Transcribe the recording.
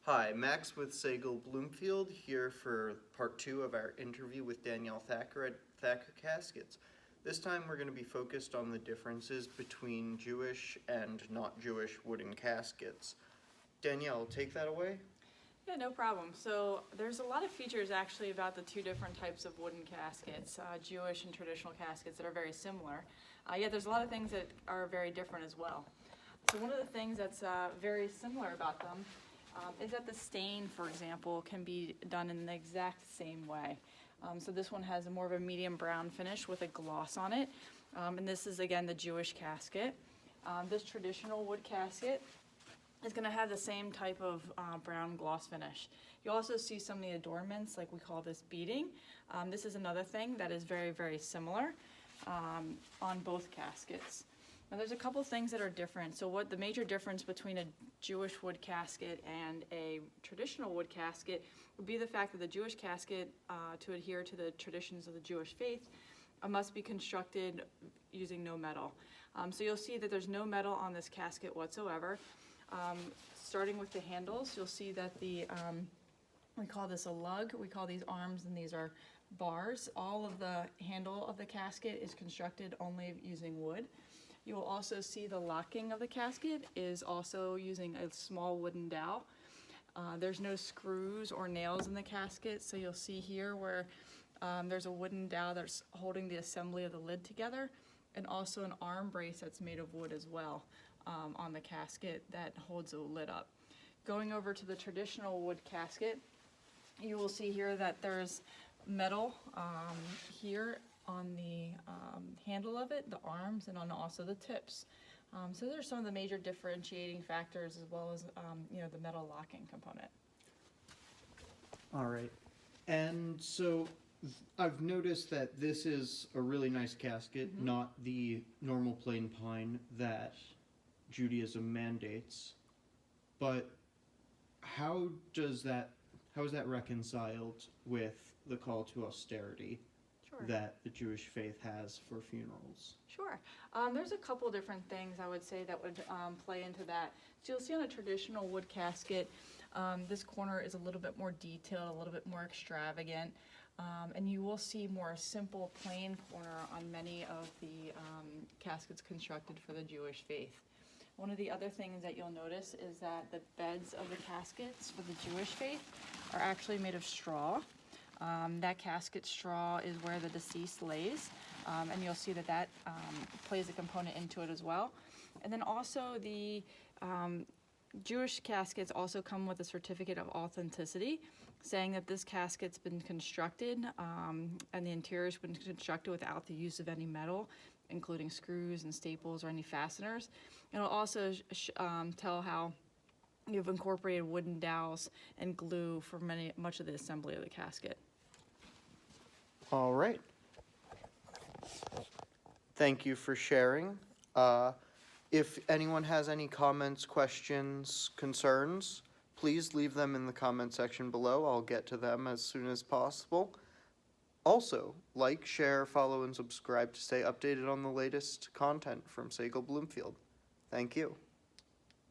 Hi, Max with Sagal Bloomfield here for part 2 of our interview with Danielle Thacker at Thacker Caskets. This time we're going to be focused on the differences between Jewish and not Jewish wooden caskets. Danielle, take that away. Yeah, no problem. So there's a lot of features actually about the two different types of wooden caskets, Jewish and traditional caskets, that are very similar. Yet there's a lot of things that are very different as well. So one of the things that's very similar about them is that the stain, for example, can be done in the exact same way. So this one has more of a medium brown finish with a gloss on it. And this is, again, the Jewish casket. This traditional wood casket is going to have the same type of brown gloss finish. You also see some of the adornments, like we call this beading. This is another thing that is very, very similar on both caskets. Now there's a couple things that are different. So what the major difference between a Jewish wood casket and a traditional wood casket would be the fact that the Jewish casket, to adhere to the traditions of the Jewish faith, must be constructed using no metal. So you'll see that there's no metal on this casket whatsoever. Starting with the handles, you'll see that we call this a lug. We call these arms, and these are bars. All of the handle of the casket is constructed only using wood. You will also see the locking of the casket is also using a small wooden dowel. There's no screws or nails in the casket, so you'll see here where there's a wooden dowel that's holding the assembly of the lid together, and also an arm brace that's made of wood as well on the casket that holds the lid up. Going over to the traditional wood casket, you will see here that there's metal here on the handle of it, the arms, and on also the tips. So there's some of the major differentiating factors, as well as the metal locking component. All right. And so I've noticed that this is a really nice casket, not the normal plain pine that Judaism mandates. But how is that reconciled with the call to austerity that the Jewish faith has for funerals? Sure. There's a couple different things I would say that would play into that. So you'll see on a traditional wood casket, this corner is a little bit more detailed, a little bit more extravagant, and you will see more simple, plain corner on many of the caskets constructed for the Jewish faith. One of the other things that you'll notice is that the beds of the caskets for the Jewish faith are actually made of straw. That casket straw is where the deceased lays, and you'll see that plays a component into it as well. And then also the Jewish caskets also come with a certificate of authenticity, saying that this casket's been constructed and the interior's been constructed without the use of any metal, including screws and staples or any fasteners. It'll also tell how you've incorporated wooden dowels and glue for much of the assembly of the casket. All right. Thank you for sharing. If anyone has any comments, questions, concerns, please leave them in the comment section below. I'll get to them as soon as possible. Also, like, share, follow, and subscribe to stay updated on the latest content from Sagal Bloomfield. Thank you.